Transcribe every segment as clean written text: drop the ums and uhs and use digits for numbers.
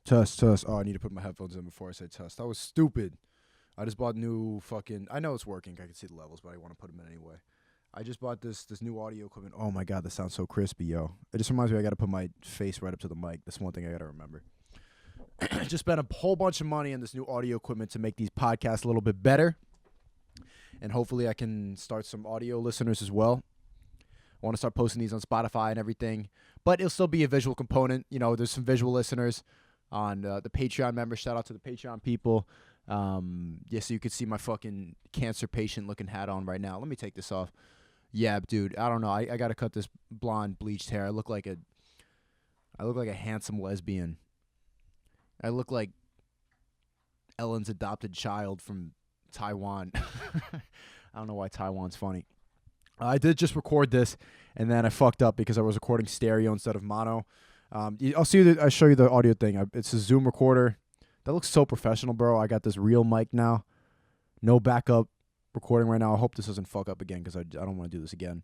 Tuss, tuss. Oh, I need to put my headphones in before I say tuss. That was stupid. I just bought new fucking. I know it's working. I can see the levels, but I want to put them in anyway. I just bought this new audio equipment. Oh my god, this sounds so crispy, yo. It just reminds me I got to put my face right up to the mic. That's one thing I got to remember. Just spent a whole bunch of money on this new audio equipment to make these podcasts a little bit better. And hopefully I can start some audio listeners as well. I want to start posting these on Spotify and everything. But it'll still be a visual component. You know, there's some visual listeners on the Patreon members. Shout out to the Patreon people. Yeah, so you can see my fucking cancer patient looking hat on right now. Let me take this off. Yeah, dude, I don't know. I got to cut this blonde bleached hair. I look like a handsome lesbian. I look like Ellen's adopted child from Taiwan. I don't know why Taiwan's funny. I did just record this, and then I fucked up because I was recording stereo instead of mono. I'll show you the audio thing. It's a Zoom recorder. That looks so professional, bro. I got this real mic now. No backup recording right now. I hope this doesn't fuck up again because I don't want to do this again.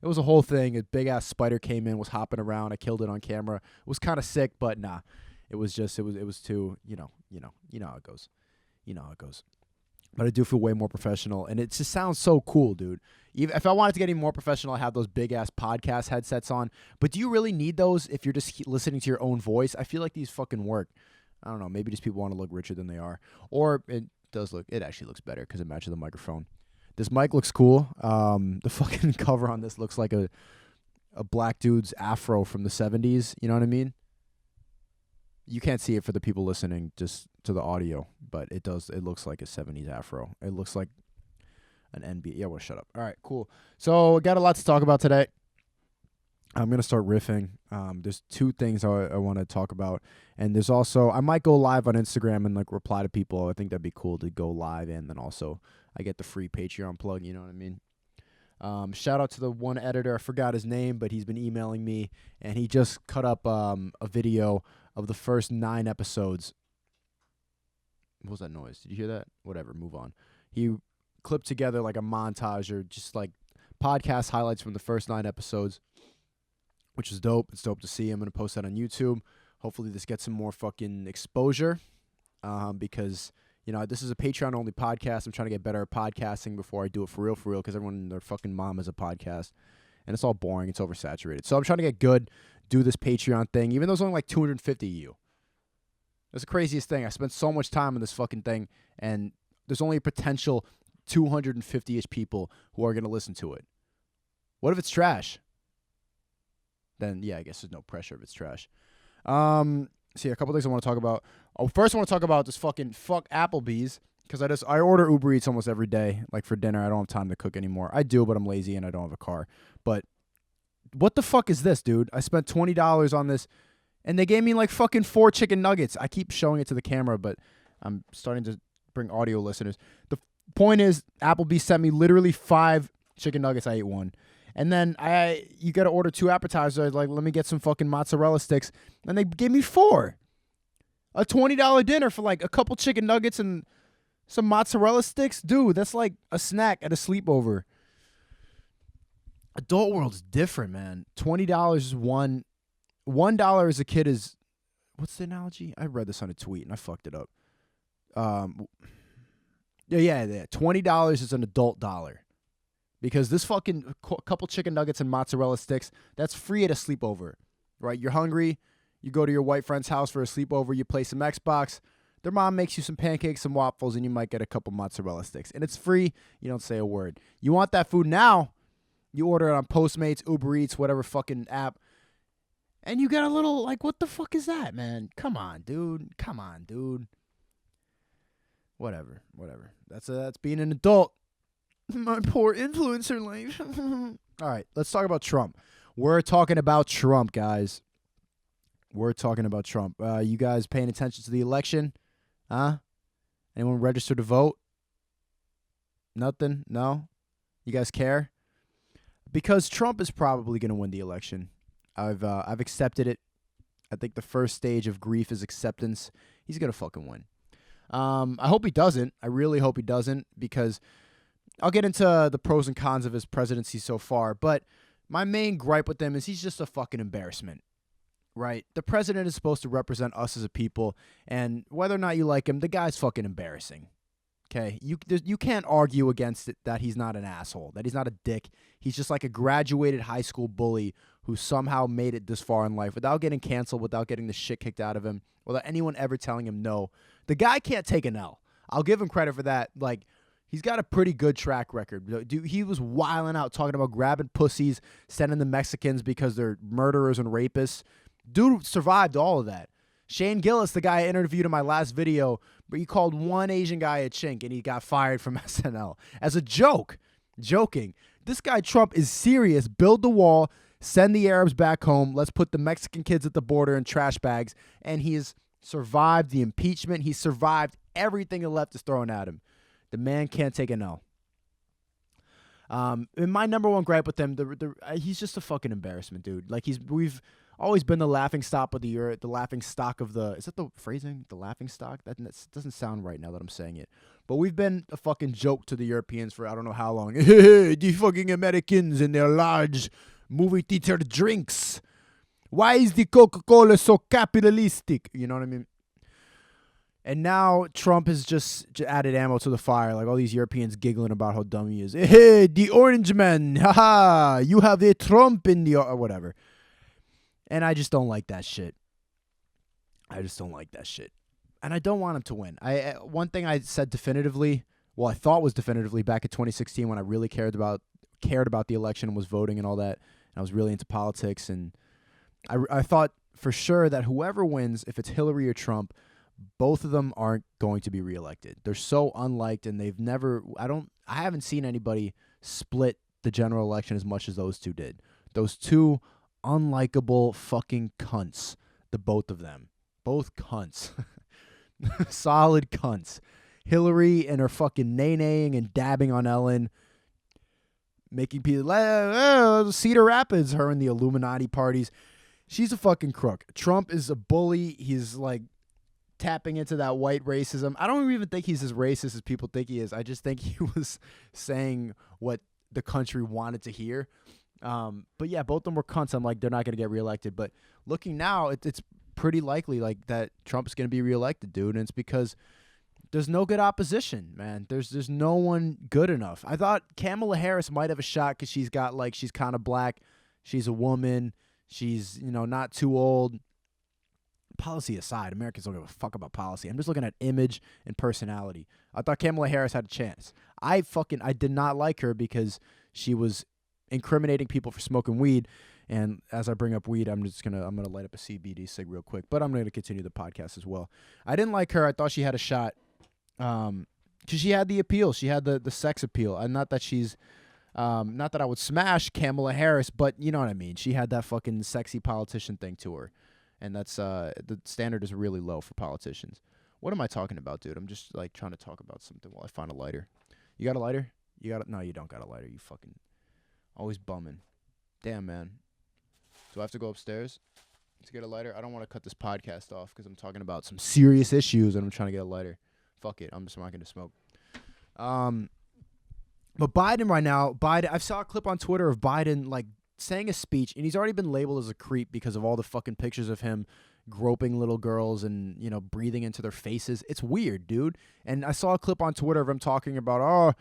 It was a whole thing. A big-ass spider came in, was hopping around. I killed it on camera. It was kind of sick, but nah. It was too, you know how it goes. You know how it goes. But I do feel way more professional, and it just sounds so cool, dude. Even if I wanted to get even more professional, I have those big-ass podcast headsets on. But do you really need those if you're just listening to your own voice? I feel like these fucking work. I don't know. Maybe just people want to look richer than they are. Or it actually looks better because it matches the microphone. This mic looks cool. The fucking cover on this looks like a black dude's afro from the 70s. You know what I mean? You can't see it for the people listening, just to the audio, but it does. It looks like a 70s afro. It looks like an NBA. Yeah, well, shut up. All right, cool. So I got a lot to talk about today. I'm going to start riffing. There's two things I want to talk about. And there's also, I might go live on Instagram and like reply to people. I think that'd be cool to go live. And then also I get the free Patreon plug. You know what I mean? Shout out to the one editor. I forgot his name, but he's been emailing me. And he just cut up a video of the first 9 episodes. What was that noise? Did you hear that? Whatever, move on. He clipped together like a montage or just like podcast highlights from the first 9 episodes, which is dope. It's dope to see. I'm going to post that on YouTube. Hopefully this gets some more fucking exposure because, you know, this is a Patreon-only podcast. I'm trying to get better at podcasting before I do it for real, because everyone and their fucking mom has a podcast. And it's all boring. It's oversaturated. So I'm trying to get good, do this Patreon thing, even though it's only like 250 of you. That's the craziest thing. I spent so much time on this fucking thing, and there's only a potential 250-ish people who are going to listen to it. What if it's trash? Then, yeah, I guess there's no pressure if it's trash. See, a couple things I want to talk about. First I want to talk about this fuck Applebee's, because I order Uber Eats almost every day, like for dinner. I don't have time to cook anymore. I do, but I'm lazy and I don't have a car. But what the fuck is this, dude? I spent $20 on this, and they gave me like fucking 4 chicken nuggets. I keep showing it to the camera, but I'm starting to bring audio listeners. The point is, Applebee's sent me literally 5 chicken nuggets. I ate 1. And then you got to order 2 appetizers. Like, let me get some fucking mozzarella sticks. And they gave me 4. A $20 dinner for like a couple chicken nuggets and some mozzarella sticks. Dude, that's like a snack at a sleepover. Adult world's different, man. $20 is $1 as a kid is, what's the analogy? I read this on a tweet and I fucked it up. Yeah. $20 is an adult dollar. Because this fucking couple chicken nuggets and mozzarella sticks, that's free at a sleepover, right? You're hungry, you go to your white friend's house for a sleepover, you play some Xbox, their mom makes you some pancakes, some waffles, and you might get a couple mozzarella sticks. And it's free, you don't say a word. You want that food now, you order it on Postmates, Uber Eats, whatever fucking app, and you get a little, like, what the fuck is that, man? Come on, dude. Whatever. That's being an adult. My poor influencer life. All right, let's talk about Trump. We're talking about Trump, guys. We're talking about Trump. You guys paying attention to the election? Huh? Anyone registered to vote? Nothing? No? You guys care? Because Trump is probably going to win the election. I've accepted it. I think the first stage of grief is acceptance. He's going to fucking win. I hope he doesn't. I really hope he doesn't, because I'll get into the pros and cons of his presidency so far, but my main gripe with him is he's just a fucking embarrassment, right? The president is supposed to represent us as a people, and whether or not you like him, the guy's fucking embarrassing. Okay, you can't argue against it that he's not an asshole, that he's not a dick. He's just like a graduated high school bully who somehow made it this far in life without getting canceled, without getting the shit kicked out of him, without anyone ever telling him no. The guy can't take an L. I'll give him credit for that. Like, he's got a pretty good track record. Dude, he was wilding out talking about grabbing pussies, sending the Mexicans because they're murderers and rapists. Dude survived all of that. Shane Gillis, the guy I interviewed in my last video, but he called one Asian guy a chink and he got fired from SNL as a joke. Joking. This guy Trump is serious. Build the wall, send the Arabs back home. Let's put the Mexican kids at the border in trash bags. And he has survived the impeachment. He survived everything the left is throwing at him. The man can't take a no. And my number one gripe with him, he's just a fucking embarrassment, dude. Like we've always been the laughing stock of the laughing stock of the. Is that the phrasing? The laughing stock? That doesn't sound right now that I'm saying it. But we've been a fucking joke to the Europeans for I don't know how long. The fucking Americans and their large movie theater drinks. Why is the Coca-Cola so capitalistic? You know what I mean? And now Trump has just added ammo to the fire. Like all these Europeans giggling about how dumb he is. Hey, the orange man. Haha. You have a Trump in the... or whatever. And I just don't like that shit. I just don't like that shit. And I don't want him to win. One thing I said definitively, well, I thought was definitively back in 2016 when I really cared about the election and was voting and all that. And I was really into politics. And I thought for sure that whoever wins, if it's Hillary or Trump, both of them aren't going to be reelected. They're so unliked, and they've never. I haven't seen anybody split the general election as much as those two did. Those two unlikable fucking cunts. The both of them, both cunts, solid cunts. Hillary and her fucking nay-naying and dabbing on Ellen, making people Cedar Rapids, her and the Illuminati parties. She's a fucking crook. Trump is a bully. He's like tapping into that white racism. I don't even think he's as racist as people think he is. I just think he was saying what the country wanted to hear. But yeah, both of them were cunts. I'm like, they're not going to get reelected. But looking now, it's pretty likely like that Trump's going to be reelected, dude. And it's because there's no good opposition, man. There's no one good enough. I thought Kamala Harris might have a shot because she's kind of black. She's a woman. She's, not too old. Policy aside, Americans don't give a fuck about policy. I'm just looking at image and personality. I thought Kamala Harris had a chance. I did not like her because she was incriminating people for smoking weed. And as I bring up weed, I'm gonna light up a CBD cig real quick. But I'm gonna continue the podcast as well. I didn't like her. I thought she had a shot. Because she had the appeal. She had the sex appeal. And not that she's not that I would smash Kamala Harris, but you know what I mean. She had that fucking sexy politician thing to her. And that's the standard is really low for politicians. What am I talking about, dude? I'm just like trying to talk about something while I find a lighter. You got a lighter? No, you don't got a lighter. You fucking always bumming. Damn, man. Do I have to go upstairs to get a lighter? I don't want to cut this podcast off because I'm talking about some serious issues and I'm trying to get a lighter. Fuck it. I'm just not going to smoke. But Biden right now, I saw a clip on Twitter of Biden like saying a speech, and he's already been labeled as a creep because of all the fucking pictures of him groping little girls and, breathing into their faces. It's weird, dude. And I saw a clip on Twitter of him talking about,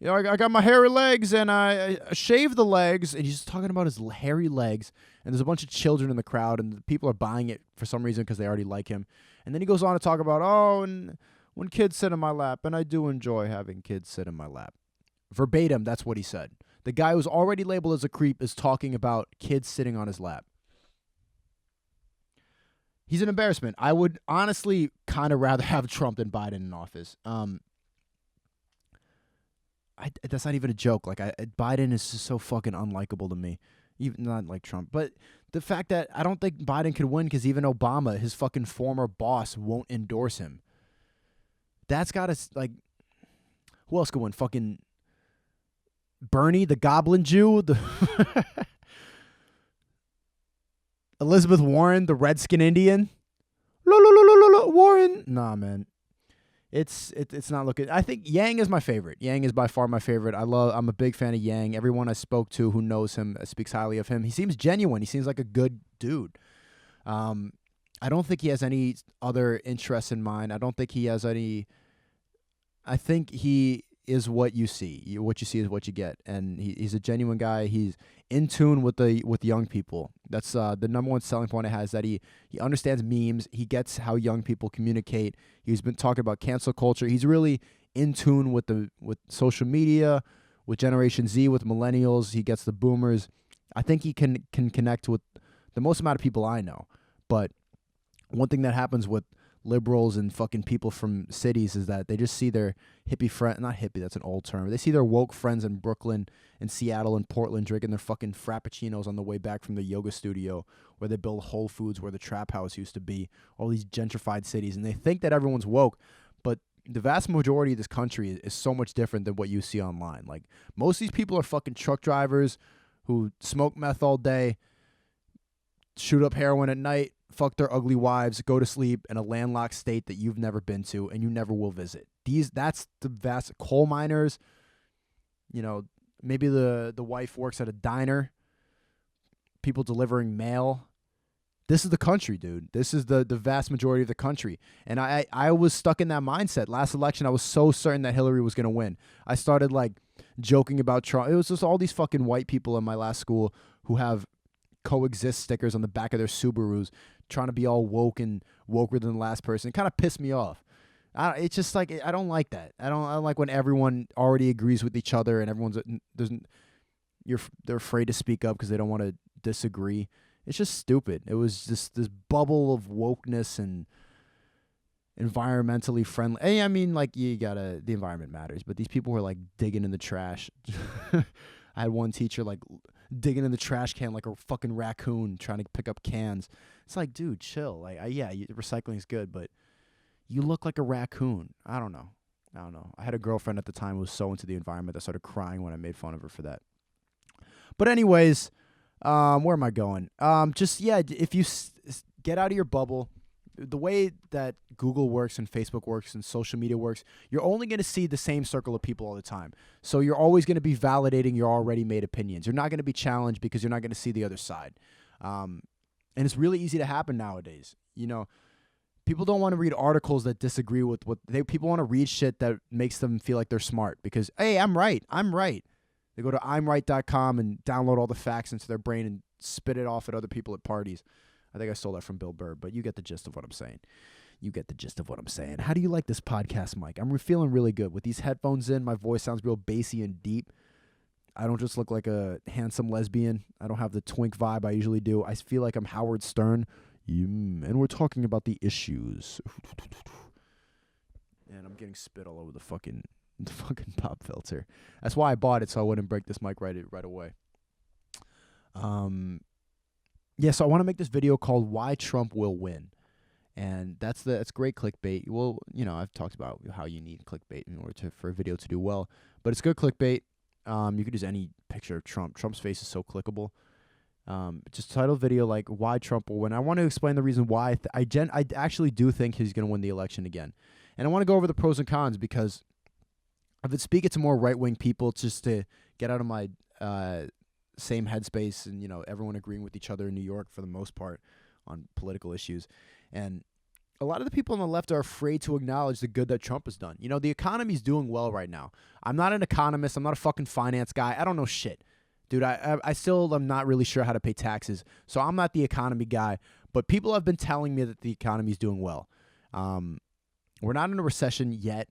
I got my hairy legs and I shaved the legs. And he's just talking about his hairy legs. And there's a bunch of children in the crowd, and the people are buying it for some reason because they already like him. And then he goes on to talk about, and when kids sit in my lap, and I do enjoy having kids sit in my lap. Verbatim, that's what he said. The guy who's already labeled as a creep is talking about kids sitting on his lap. He's an embarrassment. I would honestly kind of rather have Trump than Biden in office. That's not even a joke. Like Biden is just so fucking unlikable to me. Even not like Trump, but the fact that I don't think Biden could win because even Obama, his fucking former boss, won't endorse him. That's gotta who else could win? Fucking Bernie, the Goblin Jew, Elizabeth Warren, the Redskin Indian. Warren. Nah, man. It's not looking. I think Yang is my favorite. Yang is by far my favorite. I'm a big fan of Yang. Everyone I spoke to who knows him speaks highly of him. He seems genuine. He seems like a good dude. I don't think he has any other interests in mind. I don't think he has any. I think he is what you see. What you see is what you get, and he's a genuine guy. He's in tune with the young people. That's the number one selling point it has. That he understands memes. He gets how young people communicate. He's been talking about cancel culture. He's really in tune with social media, with Generation Z, with millennials. He gets the boomers. I think he can connect with the most amount of people I know. But one thing that happens with liberals and fucking people from cities is that they just see their hippie friend, not hippie, that's an old term. They see their woke friends in Brooklyn and Seattle and Portland drinking their fucking frappuccinos on the way back from the yoga studio where they build Whole Foods where the trap house used to be, all these gentrified cities. And they think that everyone's woke, but the vast majority of this country is so much different than what you see online. Like, most of these people are fucking truck drivers who smoke meth all day, shoot up heroin at night, fuck their ugly wives, go to sleep in a landlocked state that you've never been to and you never will visit. That's the vast coal miners. You know, maybe the wife works at a diner. People delivering mail. This is the country, dude. This is the vast majority of the country. And I was stuck in that mindset. Last election, I was so certain that Hillary was going to win. I started, like, joking about Trump. It was just all these fucking white people in my last school who have coexist stickers on the back of their Subarus trying to be all woke and woker than the last person. It kind of pissed me off. It's just like, I don't like that. I don't like when everyone already agrees with each other and everyone's they're afraid to speak up because they don't want to disagree. It's just stupid. It was just this bubble of wokeness and environmentally friendly. Hey, I mean, like, the environment matters, but these people were like digging in the trash. I had one teacher like digging in the trash can like a fucking raccoon trying to pick up cans. It's like, dude, chill. Like, recycling is good, but you look like a raccoon. I don't know. I had a girlfriend at the time who was so into the environment that started crying when I made fun of her for that. But anyways, where am I going? If you get out of your bubble, the way that Google works and Facebook works and social media works, you're only going to see the same circle of people all the time. So you're always going to be validating your already made opinions. You're not going to be challenged because you're not going to see the other side. And it's really easy to happen nowadays. You know, people don't want to read articles that disagree with people want to read shit that makes them feel like they're smart because, hey, I'm right. They go to imright.com and download all the facts into their brain and spit it off at other people at parties. I think I stole that from Bill Burr, but you get the gist of what I'm saying. How do you like this podcast, Mike? I'm feeling really good. With these headphones in, my voice sounds real bassy and deep. I don't just look like a handsome lesbian. I don't have the twink vibe I usually do. I feel like I'm Howard Stern. And we're talking about the issues. And I'm getting spit all over the fucking pop filter. That's why I bought it, so I wouldn't break this mic right away. So I want to make this video called "Why Trump Will Win," and that's great clickbait. Well, you know, I've talked about how you need clickbait in order for a video to do well, but it's good clickbait. You could use any picture of Trump. Trump's face is so clickable. Just title video like "Why Trump Will Win." I want to explain the reason why I actually do think he's going to win the election again, and I want to go over the pros and cons because I've been speaking to more right-wing people just to get out of my same headspace and, you know, everyone agreeing with each other in New York for the most part on political issues. And a lot of the people on the left are afraid to acknowledge the good that Trump has done. You know, the economy's doing well right now. I'm not an economist. I'm not a fucking finance guy. I don't know shit. Dude, I still am not really sure how to pay taxes. So I'm not the economy guy. But people have been telling me that the economy's doing well. We're not in a recession yet.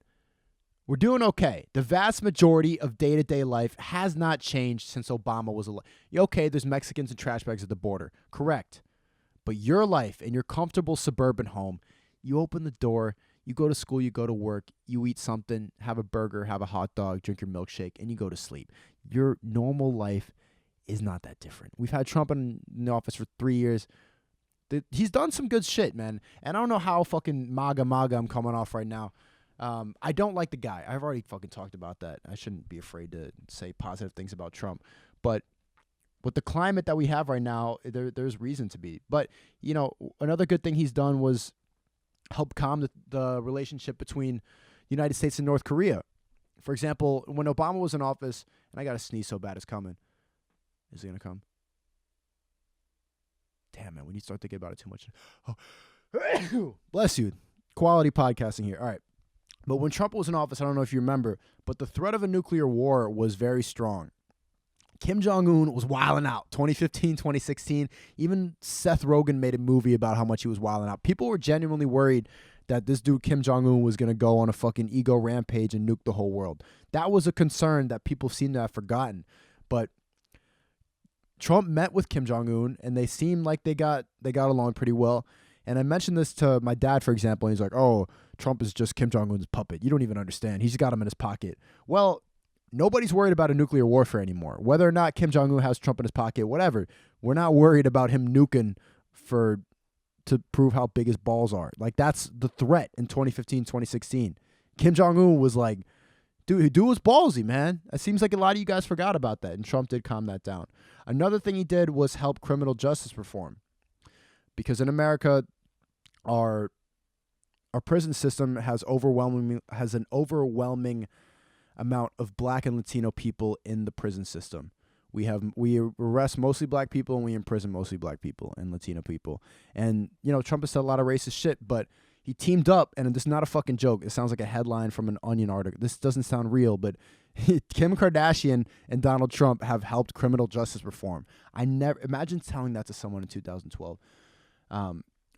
We're doing okay. The vast majority of day-to-day life has not changed since Obama was elected. Okay, there's Mexicans and trash bags at the border. Correct. But your life in your comfortable suburban home, you open the door, you go to school, you go to work, you eat something, have a burger, have a hot dog, drink your milkshake, and you go to sleep. Your normal life is not that different. We've had Trump in the office for 3 years. He's done some good shit, man. And I don't know how fucking MAGA I'm coming off right now. I don't like the guy. I've already fucking talked about that. I shouldn't be afraid to say positive things about Trump. But with the climate that we have right now, there's reason to be. But, you know, another good thing he's done was help calm the relationship between the United States and North Korea. For example, when Obama was in office, and I got to sneeze so bad it's coming. Is it going to come? damn, man, when you start thinking about it too much. Oh. Bless you. Quality podcasting here. All right. But when Trump was in office, I don't know if you remember, but the threat of a nuclear war was very strong. Kim Jong-un was wilding out. 2015, 2016. Even Seth Rogen made a movie about how much he was wilding out. People were genuinely worried that this dude Kim Jong-un was going to go on a fucking ego rampage and nuke the whole world. That was a concern that people seem to have forgotten. But Trump met with Kim Jong-un, and they seemed like they got along pretty well. And I mentioned this to my dad, for example, and he's like, oh, Trump is just Kim Jong-un's puppet. You don't even understand. He's got him in his pocket. Well, nobody's worried about a nuclear warfare anymore. Whether or not Kim Jong-un has Trump in his pocket, whatever. We're not worried about him nuking to prove how big his balls are. Like, that's the threat in 2015, 2016. Kim Jong-un was like, dude was ballsy, man. It seems like a lot of you guys forgot about that, and Trump did calm that down. Another thing he did was help criminal justice reform. Because in America, our prison system has an overwhelming amount of black and Latino people in the prison system. We arrest mostly black people, and we imprison mostly black people and Latino people. And, Trump has said a lot of racist shit, but he teamed up, and this is not a fucking joke. It sounds like a headline from an Onion article. This doesn't sound real, but Kim Kardashian and Donald Trump have helped criminal justice reform. I never imagine telling that to someone in 2012.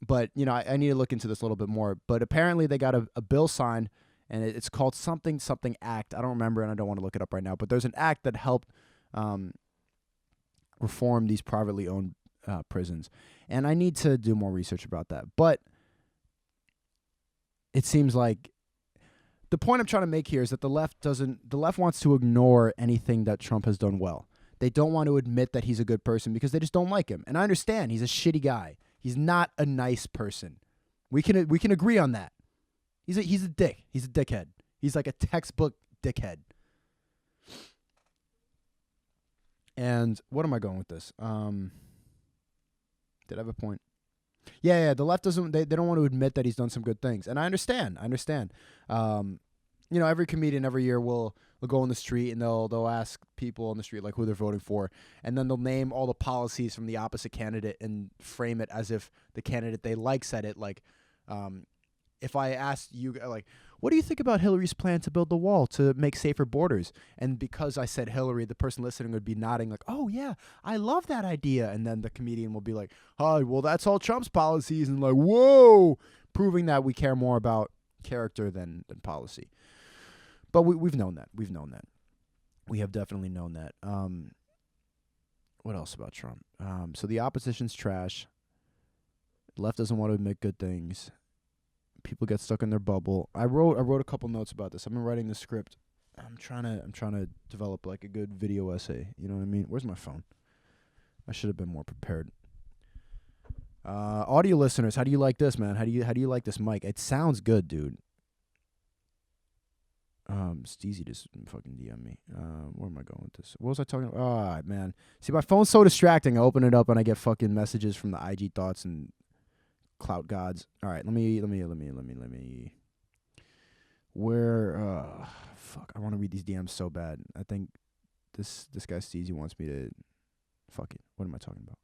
But, I need to look into this a little bit more. But apparently they got a bill signed, and it's called something act. I don't remember, and I don't want to look it up right now. But there's an act that helped reform these privately owned prisons. And I need to do more research about that. But it seems like the point I'm trying to make here is that the left wants to ignore anything that Trump has done well. They don't want to admit that he's a good person because they just don't like him. And I understand he's a shitty guy. He's not a nice person. We can agree on that. He's a dick. He's a dickhead. He's like a textbook dickhead. And what am I going with this? Did I have a point? Yeah. The left doesn't. They don't want to admit that he's done some good things, and I understand. Every comedian every year will go on the street and they'll ask people on the street like who they're voting for, and then they'll name all the policies from the opposite candidate and frame it as if the candidate they like said it. Like, if I asked you like, what do you think about Hillary's plan to build the wall to make safer borders? And because I said Hillary, the person listening would be nodding like, oh yeah, I love that idea. And then the comedian will be like, oh, well, that's all Trump's policies. And like, whoa, proving that we care more about character than policy. But we've known that. We have definitely known that. What else about Trump? So the opposition's trash. The left doesn't want to admit good things. People get stuck in their bubble. I wrote a couple notes about this. I've been writing the script. I'm trying to develop like a good video essay. You know what I mean? Where's my phone? I should have been more prepared. Audio listeners, how do you like this, man? How do you like this mic? It sounds good, dude. Steezy just fucking DM me. Where am I going with this? What was I talking about? Oh, man. See, my phone's so distracting. I open it up and I get fucking messages from the IG thoughts and clout gods. All right, let me. Fuck, I want to read these DMs so bad. I think this guy Steezy wants me to. Fuck it. What am I talking about?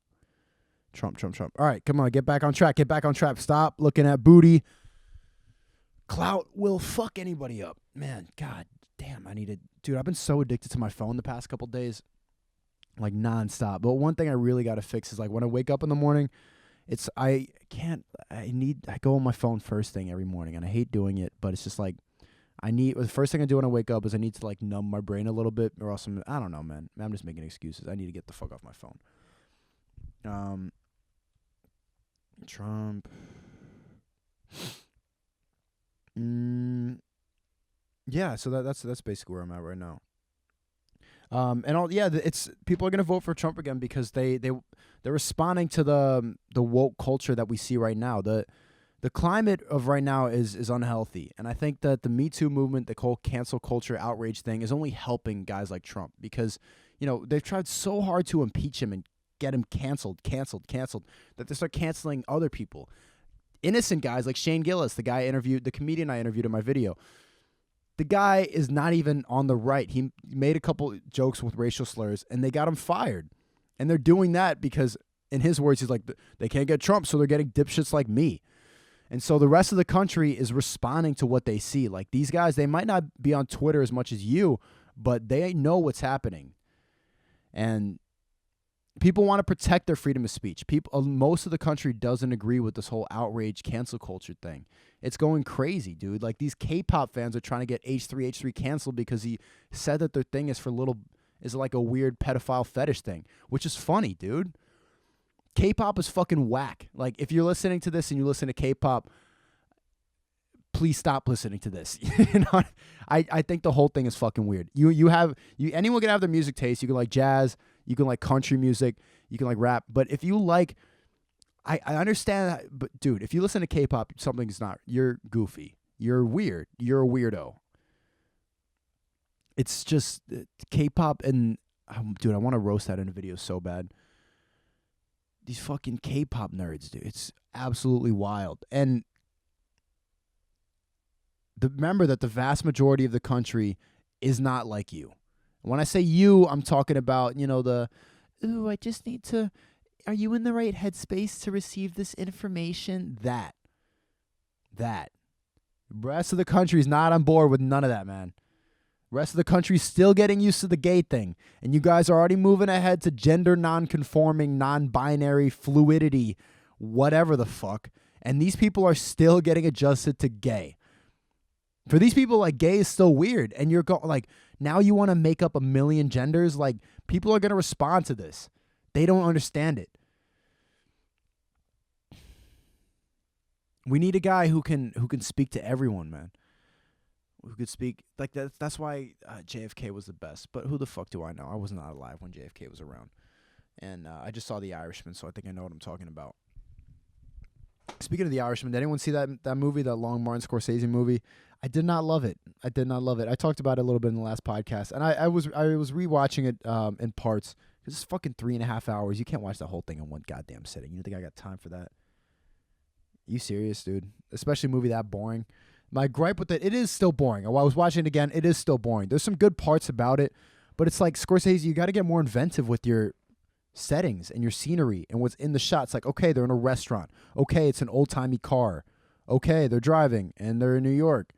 Trump. All right, come on, get back on track. Stop looking at booty. Clout will fuck anybody up. Man, god damn, dude, I've been so addicted to my phone the past couple days. Like nonstop. But one thing I really gotta fix is like when I wake up in the morning, I go on my phone first thing every morning, and I hate doing it, but it's just like the first thing I do when I wake up is I need to like numb my brain a little bit, or else I don't know, man. I'm just making excuses. I need to get the fuck off my phone. Trump. Yeah, so that's basically where I'm at right now. It's people are gonna vote for Trump again because they're responding to the woke culture that we see right now. The climate of right now is unhealthy, and I think that the Me Too movement, the whole cancel culture outrage thing, is only helping guys like Trump because they've tried so hard to impeach him and get him canceled that they start canceling other people. Innocent guys like Shane Gillis, the comedian I interviewed in my video. The guy is not even on the right. He made a couple jokes with racial slurs, and they got him fired. And they're doing that because in his words, he's like, they can't get Trump, so they're getting dipshits like me. And so the rest of the country is responding to what they see. Like these guys, they might not be on Twitter as much as you, but they know what's happening. And people want to protect their freedom of speech. Most of the country doesn't agree with this whole outrage cancel culture thing. It's going crazy, dude. Like these K-pop fans are trying to get H3 canceled because he said that their thing is like a weird pedophile fetish thing, which is funny, dude. K-pop is fucking whack. Like, if you're listening to this and you listen to K-pop, please stop listening to this. I think the whole thing is fucking weird. Anyone can have their music taste. You can like jazz, you can like country music, you can like rap. But if you like, I understand that. But dude, if you listen to K-pop, something's not. You're goofy. You're weird. You're a weirdo. It's just K-pop and dude, I want to roast that in a video so bad. These fucking K-pop nerds, dude. It's absolutely wild. And remember that the vast majority of the country is not like you. When I say you, I'm talking about, I just need to, are you in the right headspace to receive this information? That. The rest of the country is not on board with none of that, man. Rest of the country's still getting used to the gay thing. And you guys are already moving ahead to gender non-conforming, non-binary, fluidity, whatever the fuck. And these people are still getting adjusted to gay. For these people, like, gay is still weird. And you're going, like, now you want to make up a million genders? Like, people are going to respond to this. They don't understand it. We need a guy who can speak to everyone, man. Who could speak like that. That's why JFK was the best. But who the fuck do I know? I was not alive when JFK was around. And I just saw The Irishman, so I think I know what I'm talking about. Speaking of The Irishman, did anyone see that movie, that long Martin Scorsese movie? I did not love it. I talked about it a little bit in the last podcast. And I was rewatching it in parts. Because it's fucking 3.5 hours. You can't watch the whole thing in one goddamn sitting. You don't think I got time for that? You serious, dude? Especially a movie that boring. My gripe with it is still boring. While I was watching it again, it is still boring. There's some good parts about it, but it's like Scorsese, you got to get more inventive with your settings and your scenery and what's in the shots. Like, okay, they're in a restaurant. Okay, it's an old-timey car. Okay, they're driving, and they're in New York,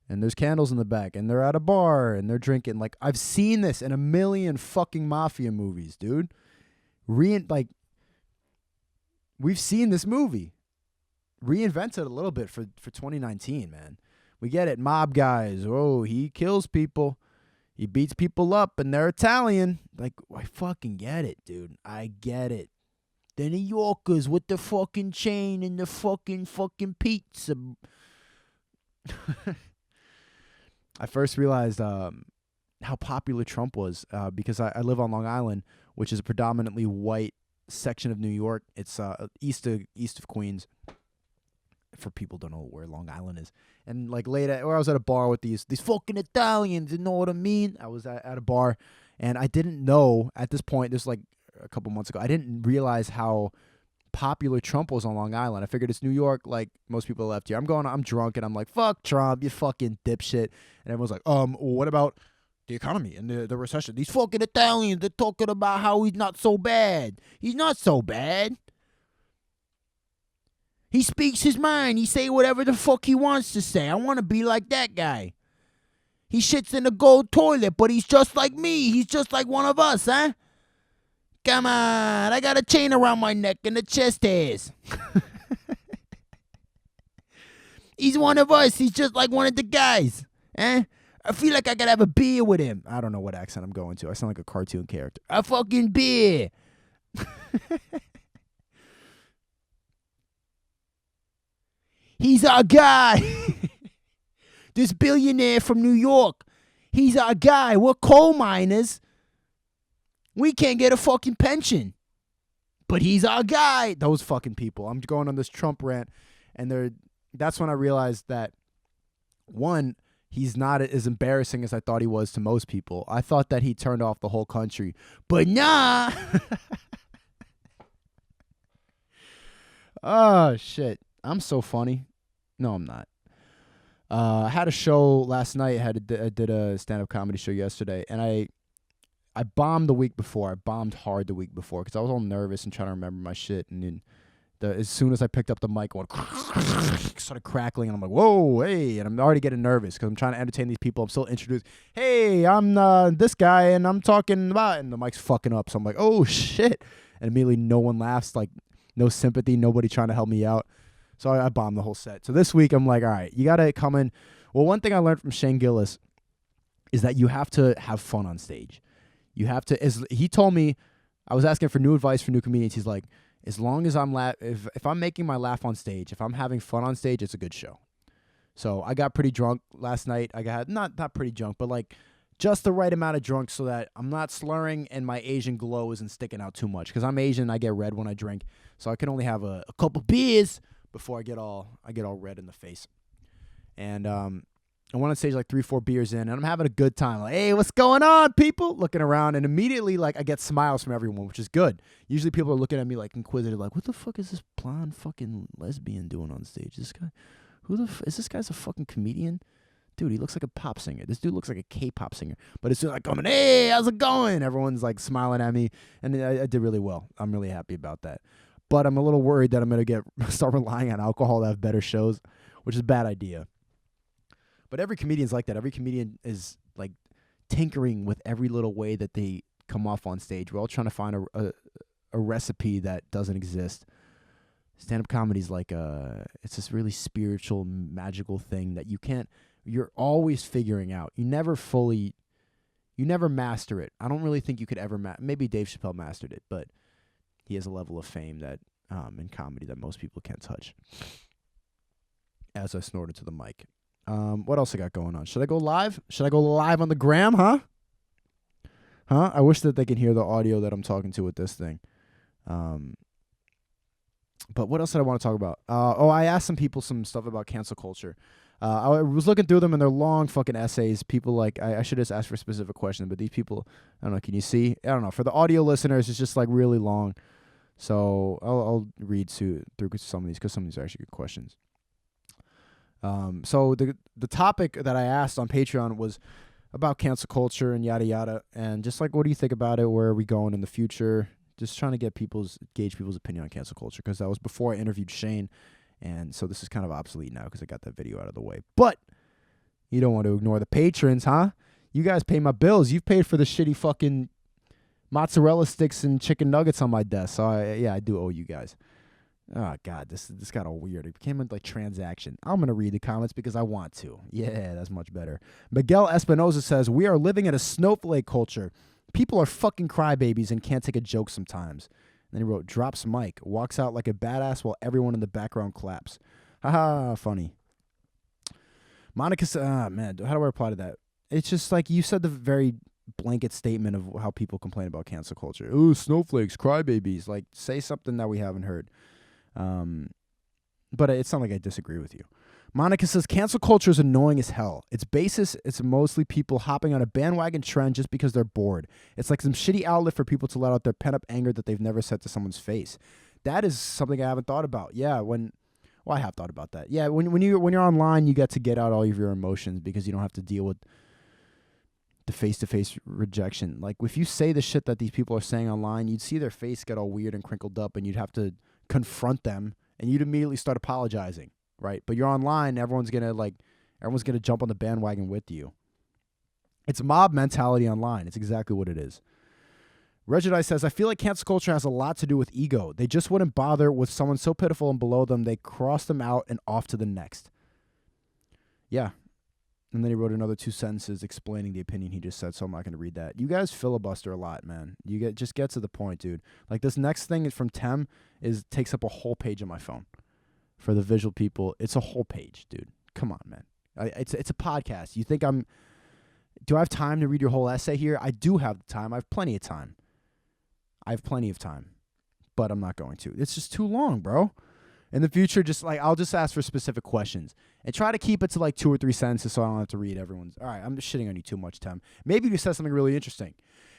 and there's candles in the back, and they're at a bar, and they're drinking. Like, I've seen this in a million fucking mafia movies, dude. We've seen this movie. Reinvented a little bit for 2019, man. We get it. Mob guys. Oh, he kills people. He beats people up, and they're Italian. Like, I fucking get it, dude. I get it. The New Yorkers with the fucking chain and the fucking pizza. I first realized how popular Trump was because I live on Long Island, which is a predominantly white section of New York. It's east of Queens. For people who don't know where Long Island is. And like I was at a bar with these fucking Italians, you know what I mean? I was at a bar, and I didn't know at this point, this was like a couple months ago, I didn't realize how popular Trump was on Long Island. I figured it's New York, like most people left here. I'm drunk, and I'm like, fuck Trump, you fucking dipshit. And everyone's like, what about the economy and the recession? These fucking Italians, they're talking about how he's not so bad. He's not so bad. He speaks his mind. He say whatever the fuck he wants to say. I want to be like that guy. He shits in the gold toilet, but he's just like me. He's just like one of us, huh? Come on. I got a chain around my neck and the chest hairs. He's one of us. He's just like one of the guys. Eh? I feel like I could have a beer with him. I don't know what accent I'm going to. I sound like a cartoon character. A fucking beer. He's our guy. This billionaire from New York. He's our guy. We're coal miners. We can't get a fucking pension. But he's our guy. Those fucking people. I'm going on this Trump rant. And that's when I realized that, one, he's not as embarrassing as I thought he was to most people. I thought that he turned off the whole country. But nah. Oh, shit. I'm so funny. No, I'm not. I had a show last night. I did a stand-up comedy show yesterday, and I bombed the week before. I bombed hard the week before because I was all nervous and trying to remember my shit. And then as soon as I picked up the mic, it started crackling, and I'm like, whoa, hey, and I'm already getting nervous because I'm trying to entertain these people. I'm still introduced. Hey, I'm this guy, and I'm talking about, and the mic's fucking up. So I'm like, oh shit, and immediately no one laughs, like no sympathy, nobody trying to help me out. So I bombed the whole set. So this week I'm like, all right, you gotta come in. Well, one thing I learned from Shane Gillis is that you have to have fun on stage. You have to. As he told me, I was asking for new advice for new comedians. He's like, as long as I'm if I'm making my laugh on stage, if I'm having fun on stage, it's a good show. So I got pretty drunk last night. I got not pretty drunk, but like just the right amount of drunk so that I'm not slurring and my Asian glow isn't sticking out too much. Because I'm Asian, I get red when I drink, so I can only have a couple beers before I get all red in the face. And I went on stage like 3-4 beers in, and I'm having a good time. Like, hey, what's going on, people? Looking around, and immediately, like, I get smiles from everyone, which is good. Usually people are looking at me like inquisitive, like, what the fuck is this blonde fucking lesbian doing on stage? This guy, is this guy's a fucking comedian? Dude, he looks like a pop singer. This dude looks like a K-pop singer. But it's just like coming, hey, how's it going? Everyone's like smiling at me, and I did really well. I'm really happy about that. But I'm a little worried that I'm going to start relying on alcohol to have better shows, which is a bad idea. But every comedian's like that. Every comedian is like tinkering with every little way that they come off on stage. We're all trying to find a recipe that doesn't exist. Stand-up comedy is like it's this really spiritual, magical thing that you're always figuring out. You never master it. I don't really think you could ever maybe Dave Chappelle mastered it, but he has a level of fame that in comedy that most people can't touch. As I snorted to the mic. What else I got going on? Should I go live? Should I go live on the gram, huh? I wish that they could hear the audio that I'm talking to with this thing. But what else did I want to talk about? I asked some people some stuff about cancel culture. I was looking through them, and they're long fucking essays. People like, I should just ask for a specific question, but these people, I don't know, can you see? I don't know. For the audio listeners, it's just like really long. So I'll read through some of these because some of these are actually good questions. So the topic that I asked on Patreon was about cancel culture and yada yada, and just like, what do you think about it? Where are we going in the future? Just trying to gauge people's opinion on cancel culture, because that was before I interviewed Shane, and so this is kind of obsolete now because I got that video out of the way. But you don't want to ignore the patrons, huh? You guys pay my bills. You've paid for the shitty fucking mozzarella sticks and chicken nuggets on my desk. So I do owe you guys. Oh, God, this got all weird. It became a transaction. I'm going to read the comments because I want to. Yeah, that's much better. Miguel Espinoza says, we are living in a snowflake culture. People are fucking crybabies and can't take a joke sometimes. And then he wrote, drops mic, walks out like a badass while everyone in the background claps. Haha, funny. Monica said, man, how do I reply to that? It's just like you said the very blanket statement of how people complain about cancel culture. Ooh, snowflakes, crybabies. Like, say something that we haven't heard. But it's not like I disagree with you. Monica says, cancel culture is annoying as hell. Its basis, it's mostly people hopping on a bandwagon trend just because they're bored. It's like some shitty outlet for people to let out their pent-up anger that they've never said to someone's face. That is something I haven't thought about. Yeah, I have thought about that. Yeah, when you're online, you get to get out all of your emotions because you don't have to deal with the face-to-face rejection. Like, if you say the shit that these people are saying online, you'd see their face get all weird and crinkled up, and you'd have to confront them, and you'd immediately start apologizing, right? But you're online, everyone's gonna jump on the bandwagon with you. It's mob mentality online. It's exactly what it is. Regidai says, I feel like cancel culture has a lot to do with ego. They just wouldn't bother with someone so pitiful and below them, they cross them out and off to the next. Yeah. And then he wrote another 2 sentences explaining the opinion he just said, so I'm not going to read that. You guys filibuster a lot, man. Just get to the point, dude. Like, this next thing from Tem takes up a whole page on my phone. For the visual people, it's a whole page, dude. Come on, man. It's a podcast. You think do I have time to read your whole essay here? I do have the time. I have plenty of time. But I'm not going to. It's just too long, bro. In the future, I'll just ask for specific questions and try to keep it to like 2 or 3 sentences so I don't have to read everyone's. All right, I'm just shitting on you too much, Tem. Maybe you said something really interesting.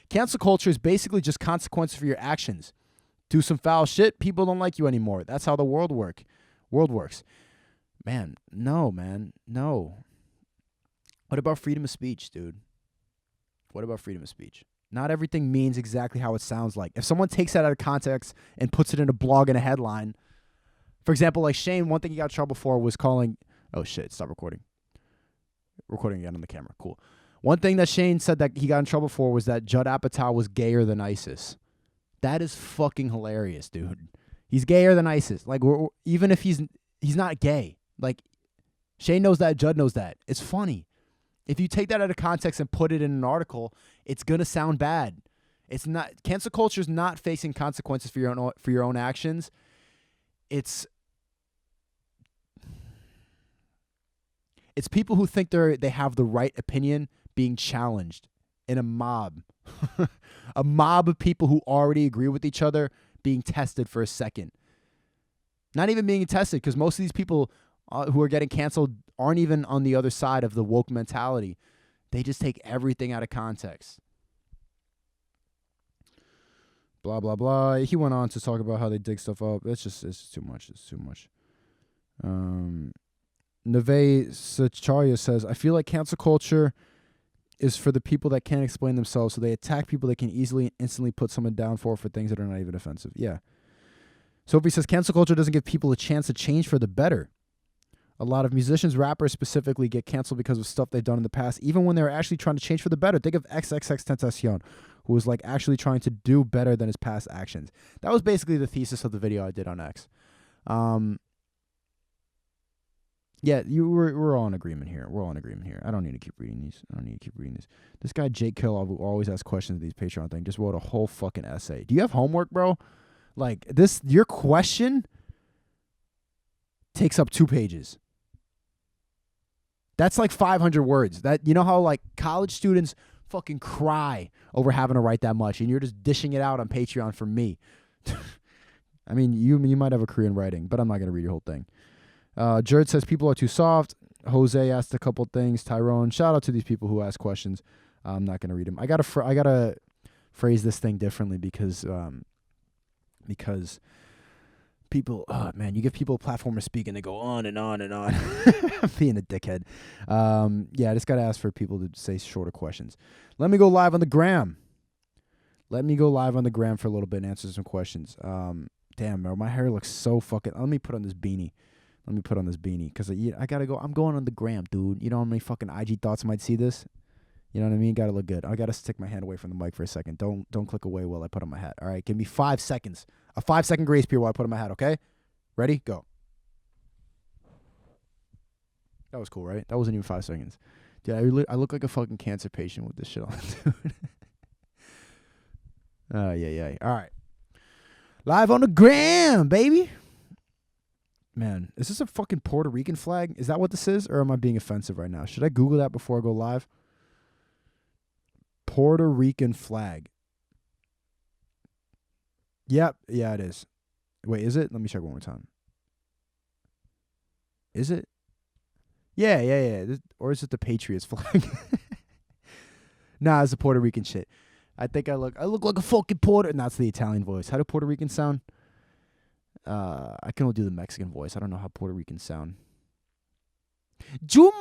Cancel culture is basically just consequences for your actions. Do some foul shit, people don't like you anymore. That's how the world works. Man. No. What about freedom of speech, dude? What about freedom of speech? Not everything means exactly how it sounds like. If someone takes that out of context and puts it in a blog and a headline, for example, like Shane, one thing he got in trouble for was calling, oh shit, stop recording. Recording again on the camera, cool. One thing that Shane said that he got in trouble for was that Judd Apatow was gayer than ISIS. That is fucking hilarious, dude. He's gayer than ISIS. Like, even if he's not gay. Like, Shane knows that, Judd knows that. It's funny. If you take that out of context and put it in an article, it's gonna sound bad. It's not. Cancel culture is not facing consequences for your own actions. It's people who think they have the right opinion being challenged in a mob. A mob of people who already agree with each other being tested for a second. Not even being tested, because most of these people who are getting canceled aren't even on the other side of the woke mentality. They just take everything out of context. Blah, blah, blah. He went on to talk about how they dig stuff up. It's too much. It's too much. Neve Sacharya says, I feel like cancel culture is for the people that can't explain themselves, so they attack people they can easily and instantly put someone down for things that are not even offensive. Yeah. Sophie says, cancel culture doesn't give people a chance to change for the better. A lot of musicians, rappers specifically, get canceled because of stuff they've done in the past, even when they're actually trying to change for the better. Think of XXXTentacion, who was like actually trying to do better than his past actions. That was basically the thesis of the video I did on X. Yeah, we're all in agreement here. We're all in agreement here. I don't need to keep reading these. This guy, Jake Kill, who always asks questions of these Patreon thing, just wrote a whole fucking essay. Do you have homework, bro? Like, your question takes up 2 pages. That's like 500 words. That, you know how like college students fucking cry over having to write that much, and you're just dishing it out on Patreon for me. I mean, you might have a career in writing, but I'm not going to read your whole thing. Jared says people are too soft. Jose asked a couple things. Tyrone, shout out to these people who ask questions. I'm not going to read them. I gotta phrase this thing differently because people, oh man, you give people a platform to speak and they go on and on and on. I'm being a dickhead. Yeah, I just got to ask for people to say shorter questions. Let me go live on the gram. For a little bit and answer some questions. Damn, bro, my hair looks so fucking... Let me put on this beanie. Because I got to go. I'm going on the gram, dude. You know how many fucking IG thoughts might see this? You know what I mean? Got to look good. I got to stick my hand away from the mic for a second. Don't click away while I put on my hat. All right, give me 5 seconds. A 5-second grace period while I put on my hat, okay? Ready? Go. That was cool, right? That wasn't even 5 seconds. Dude, I look like a fucking cancer patient with this shit on, dude. Yeah. All right. Live on the gram, baby. Man, is this a fucking Puerto Rican flag? Is that what this is? Or am I being offensive right now? Should I Google that before I go live? Puerto Rican flag. Yep. Yeah, it is. Wait, is it? Let me check one more time. Is it? Yeah. Or is it the Patriots flag? Nah, it's the Puerto Rican shit. I think I look like a fucking Puerto... And that's the Italian voice. How do Puerto Ricans sound? I can only do the Mexican voice. I don't know how Puerto Ricans sound. You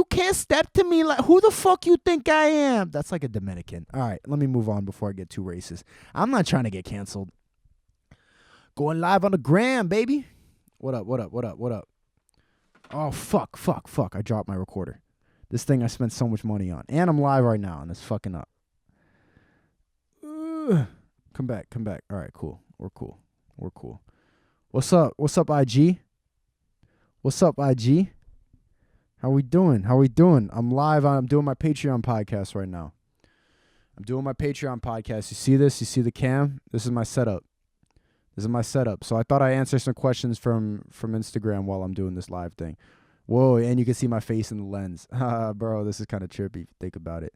can't step to me like... Who the fuck you think I am? That's like a Dominican. All right, let me move on before I get too racist. I'm not trying to get canceled. Going live on the gram, baby. What up? Oh, fuck. I dropped my recorder. This thing I spent so much money on. And I'm live right now, and it's fucking up. Come back. All right, cool. We're cool. What's up, IG? How we doing? I'm live. I'm doing my Patreon podcast right now. You see this? You see the cam? This is my setup. So I thought I'd answer some questions from Instagram while I'm doing this live thing. Whoa, and you can see my face in the lens. Bro, this is kind of trippy if you think about it.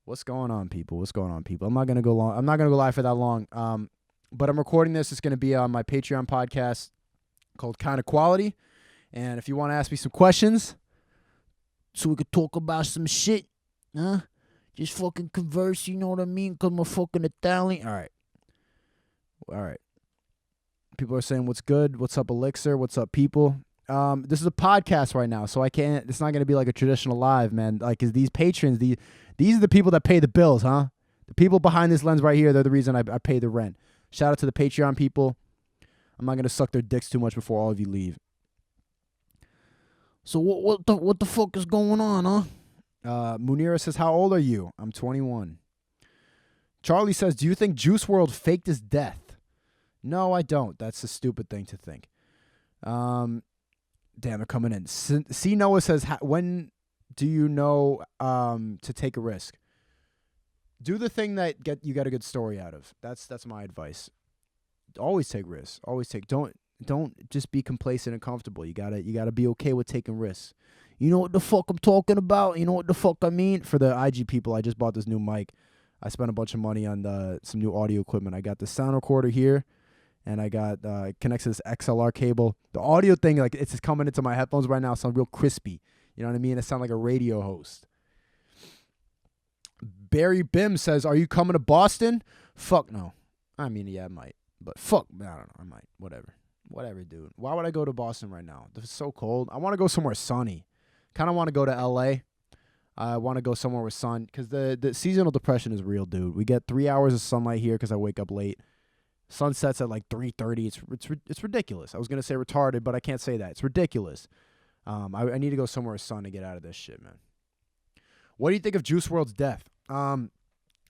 What's going on, people? I'm not gonna go live for that long. But I'm recording this. It's gonna be on my Patreon podcast called Kind of Quality. And if you want to ask me some questions, so we could talk about some shit, huh? Just fucking converse. You know what I mean? 'Cause I'm a fucking Italian. All right. People are saying, "What's good? What's up, Elixir? What's up, people?" This is a podcast right now, so I can't. It's not gonna be like a traditional live, man. Like, 'cause these patrons, these are the people that pay the bills, huh? The people behind this lens right here, they're the reason I pay the rent. Shout out to the Patreon people. I'm not going to suck their dicks too much before all of you leave. So what the fuck is going on, huh? Munira says, how old are you? I'm 21. Charlie says, do you think Juice WRLD faked his death? No, I don't. That's a stupid thing to think. Damn, they're coming in. C. Noah says, when do you know to take a risk? Do the thing that you got a good story out of. That's my advice. Always take risks. Don't just be complacent and comfortable. You gotta be okay with taking risks. You know what the fuck I'm talking about? You know what the fuck I mean? For the IG people, I just bought this new mic. I spent a bunch of money on some new audio equipment. I got the sound recorder here, and I got connects to this XLR cable. The audio thing, like, it's just coming into my headphones right now. It sounds real crispy. You know what I mean? It sounds like a radio host. Barry Bim says, are you coming to Boston? Fuck no. I mean, yeah, I might. But fuck, I don't know. I might. Whatever, dude. Why would I go to Boston right now? It's so cold. I want to go somewhere sunny. Kind of want to go to L.A. I want to go somewhere with sun because the seasonal depression is real, dude. We get 3 hours of sunlight here because I wake up late. Sun sets at like 3:30. It's ridiculous. I was gonna say retarded, but I can't say that. It's ridiculous. I need to go somewhere with sun to get out of this shit, man. What do you think of Juice WRLD's death?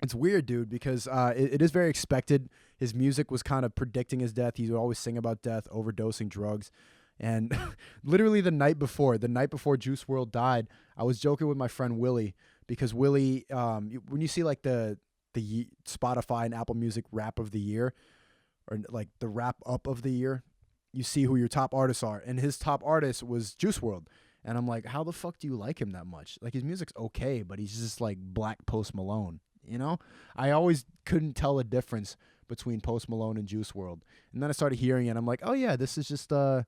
It's weird, dude, because it is very expected. His music was kind of predicting his death. He would always sing about death, overdosing drugs. And literally the night before Juice WRLD died, I was joking with my friend Willie because Willie, when you see like the Spotify and Apple Music rap of the year, or like the wrap up of the year, you see who your top artists are. And his top artist was Juice WRLD. And I'm like, how the fuck do you like him that much? Like, his music's okay, but he's just like Black Post Malone, you know? I always couldn't tell a difference between Post Malone and Juice WRLD. And then I started hearing it. I'm like, oh yeah, this is just a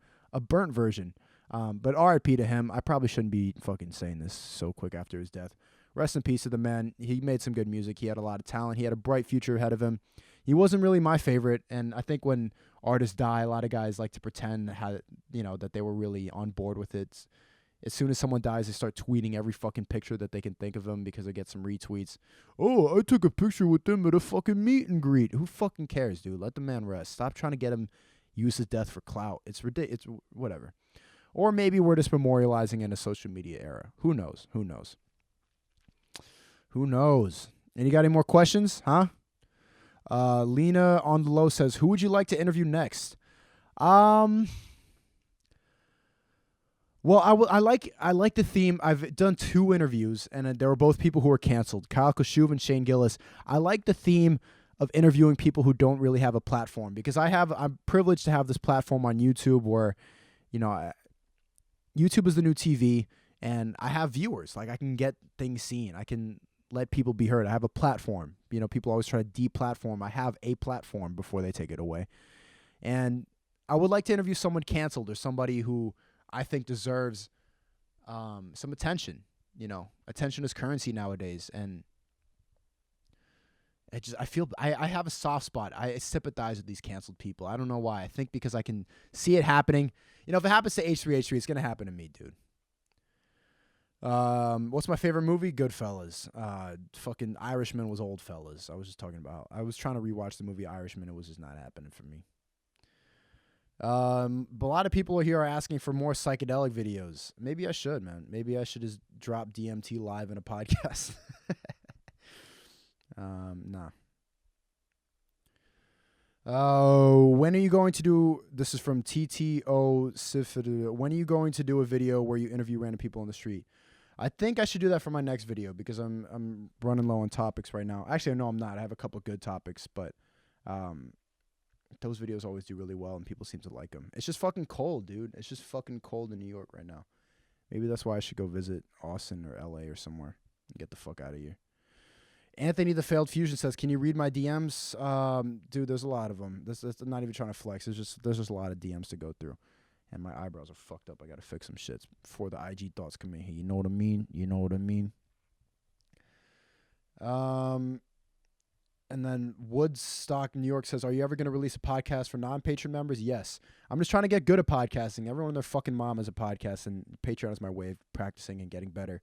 burnt version. But RIP to him. I probably shouldn't be fucking saying this so quick after his death. Rest in peace to the man. He made some good music. He had a lot of talent. He had a bright future ahead of him. He wasn't really my favorite. And I think when artists die, a lot of guys like to pretend that they were really on board with it. As soon as someone dies, they start tweeting every fucking picture that they can think of them because they get some retweets. Oh, I took a picture with them at a fucking meet and greet. Who fucking cares, dude? Let the man rest. Stop trying to get him use his death for clout. It's ridiculous. It's whatever. Or maybe we're just memorializing in a social media era. Who knows? Who knows? Who knows? And you got any more questions? Huh? Lena on the low says, who would you like to interview next? Well, I like the theme. I've done 2 interviews, and they were both people who were canceled, Kyle Kashuv and Shane Gillis. I like the theme of interviewing people who don't really have a platform because I'm privileged to have this platform on YouTube where, YouTube is the new TV, and I have viewers. Like, I can get things seen. I can let people be heard. I have a platform. People always try to de-platform. I have a platform before they take it away. And I would like to interview someone canceled or somebody who I think deserves some attention. Attention is currency nowadays, and I have a soft spot. I sympathize with these canceled people. I don't know why. I think because I can see it happening. If it happens to H3H3, it's gonna happen to me, dude. What's my favorite movie? Goodfellas. Fucking Irishman was old fellas. I was just talking about. I was trying to rewatch the movie Irishman. It was just not happening for me. But a lot of people here are asking for more psychedelic videos. Maybe I should, man. Maybe I should just drop DMT live in a podcast. Nah. Oh, when are you going to do? This is from TTO Sifid. When are you going to do a video where you interview random people on the street? I think I should do that for my next video because I'm running low on topics right now. Actually, no, I'm not. I have a couple good topics, but those videos always do really well and people seem to like them. It's just fucking cold, dude. It's just fucking cold in New York right now. Maybe that's why I should go visit Austin or LA or somewhere and get the fuck out of here. Anthony the Failed Fusion says, can you read my DMs? Dude, there's a lot of them. This I'm not even trying to flex. There's just a lot of DMs to go through. And my eyebrows are fucked up. I got to fix some shits before the IG thoughts come in here. You know what I mean? You know what I mean? And then Woodstock, New York says, are you ever going to release a podcast for non-Patreon members? Yes. I'm just trying to get good at podcasting. Everyone and their fucking mom is a podcast, and Patreon is my way of practicing and getting better.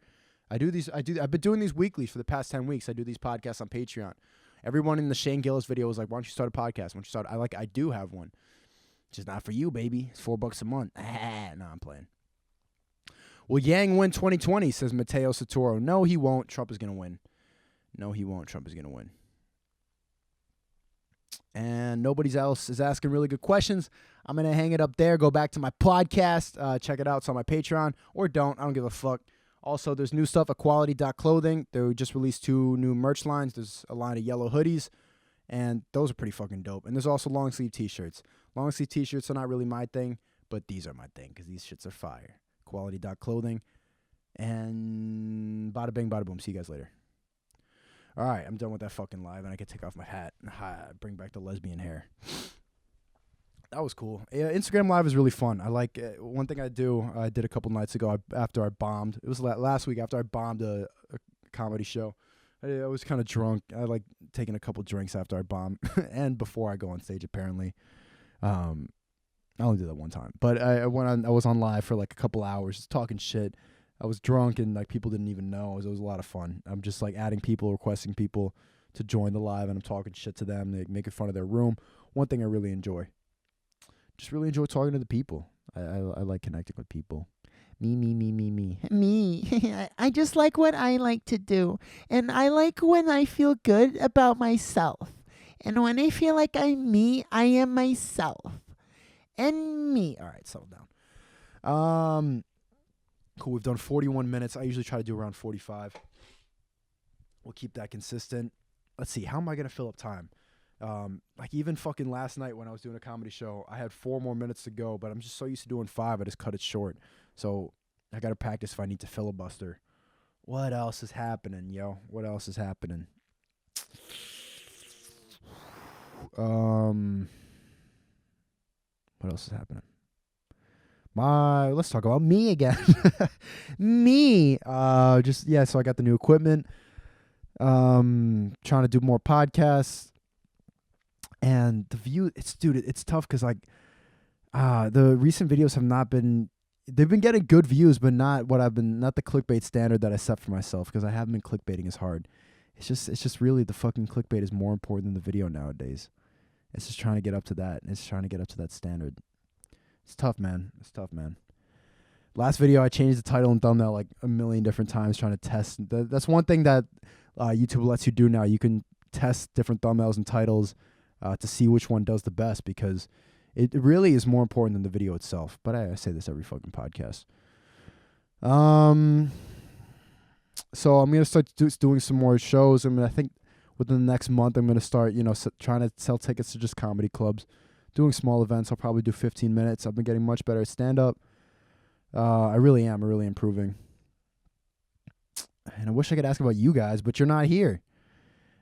I've been doing these weekly for the past 10 weeks. I do these podcasts on Patreon. Everyone in the Shane Gillis video was like, why don't you start a podcast? Why don't you start? I do have one. Just not for you, baby. It's $4 a month. No, I'm playing. Will Yang win 2020, says Mateo Satoro. No, he won't. Trump is going to win. No, he won't. Trump is going to win. And nobody else is asking really good questions. I'm going to hang it up there. Go back to my podcast. Check it out. It's on my Patreon. Or don't. I don't give a fuck. Also, there's new stuff at Quality.Clothing. They just released 2 new merch lines. There's a line of yellow hoodies. And those are pretty fucking dope. And there's also long sleeve t-shirts. Long sleeve t-shirts are not really my thing. But these are my thing. Because these shits are fire. Quality.Clothing. And bada bing, bada boom. See you guys later. All right, I'm done with that fucking live, and I can take off my hat and bring back the lesbian hair. That was cool. Yeah, Instagram Live is really fun. I like one thing I did a couple nights ago after I bombed. It was last week after I bombed a comedy show. I was kind of drunk. I like taking a couple drinks after I bombed and before I go on stage, apparently. I only did that one time. But I was on live for like a couple hours just talking shit. I was drunk and like people didn't even know. It was a lot of fun. I'm just like adding people, requesting people to join the live, and I'm talking shit to them. They making fun of their room. One thing I really enjoy. Just really enjoy talking to the people. I like connecting with people. Me. Me. I just like what I like to do. And I like when I feel good about myself. And when I feel like I'm me, I am myself. And me. All right, settle down. Cool, we've done 41 minutes. I usually try to do around 45. We'll keep that consistent. Let's see, how am I going to fill up time? Like even fucking last night when I was doing a comedy show, I had 4 more minutes to go, but I'm just so used to doing 5, I just cut it short. So I got to practice if I need to filibuster. What else is happening, yo? What else is happening? What else is happening? Let's talk about me again. Me. So I got the new equipment. Trying to do more podcasts. And the view, it's tough because like the recent videos have not been, they've been getting good views, but not the clickbait standard that I set for myself, because I haven't been clickbaiting as hard. It's just really the fucking clickbait is more important than the video nowadays. It's just trying to get up to that. It's trying to get up to that standard. It's tough, man. Last video, I changed the title and thumbnail like a million different times trying to test. That's one thing that YouTube lets you do now. You can test different thumbnails and titles to see which one does the best, because it really is more important than the video itself. But I say this every fucking podcast. So I'm going to start doing some more shows. I think within the next month, I'm going to start, trying to sell tickets to just comedy clubs. Doing small events. I'll probably do 15 minutes. I've been getting much better at stand-up. I really am. I'm really improving. And I wish I could ask about you guys, but you're not here.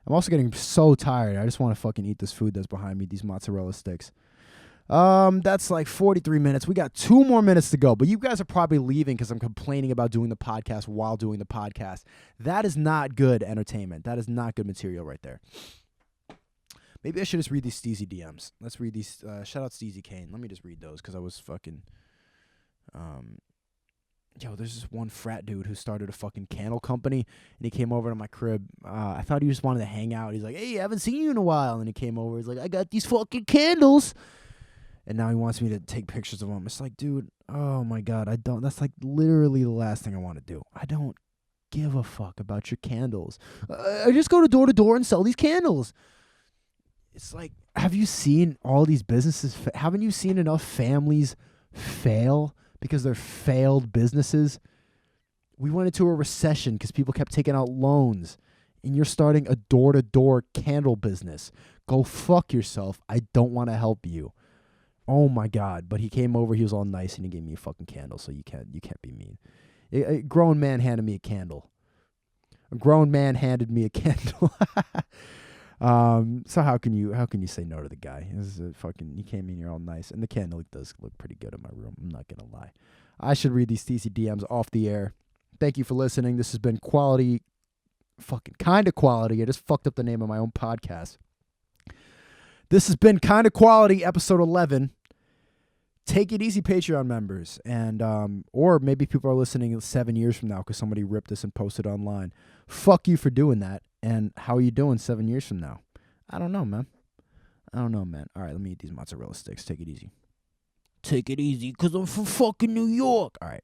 I'm also getting so tired. I just want to fucking eat this food that's behind me, these mozzarella sticks. That's like 43 minutes. We got 2 more minutes to go, but you guys are probably leaving because I'm complaining about doing the podcast while doing the podcast. That is not good entertainment. That is not good material right there. Maybe I should just read these Steezy DMs. Let's read these. Shout out Steezy Kane. Let me just read those because I was fucking... there's this one frat dude who started a fucking candle company, and he came over to my crib. I thought he just wanted to hang out. He's like, hey, I haven't seen you in a while. And he came over. He's like, I got these fucking candles. And now he wants me to take pictures of them. It's like, dude, oh my God, that's like literally the last thing I want to do. I don't give a fuck about your candles. I just go to door and sell these candles. It's like, have you seen all these businesses? Haven't you seen enough families fail because they're failed businesses? We went into a recession because people kept taking out loans, and you're starting a door-to-door candle business. Go fuck yourself. I don't want to help you. Oh my God. But he came over, he was all nice, and he gave me a fucking candle, so you can't be mean. A grown man handed me a candle. A grown man handed me a candle. So how can you say no to the guy? He came in here all nice, and the candle does look pretty good in my room. I'm not gonna lie. I should read these TC DMs off the air. Thank you for listening. This has been quality, fucking kind of quality. I just fucked up the name of my own podcast. This has been Kind of Quality, episode 11. Take It Easy Patreon members, and or maybe people are listening 7 years from now because somebody ripped this and posted online. Fuck you for doing that. And how are you doing 7 years from now? I don't know, man. All right, let me eat these mozzarella sticks. Take it easy. Take it easy, because I'm from fucking New York. All right.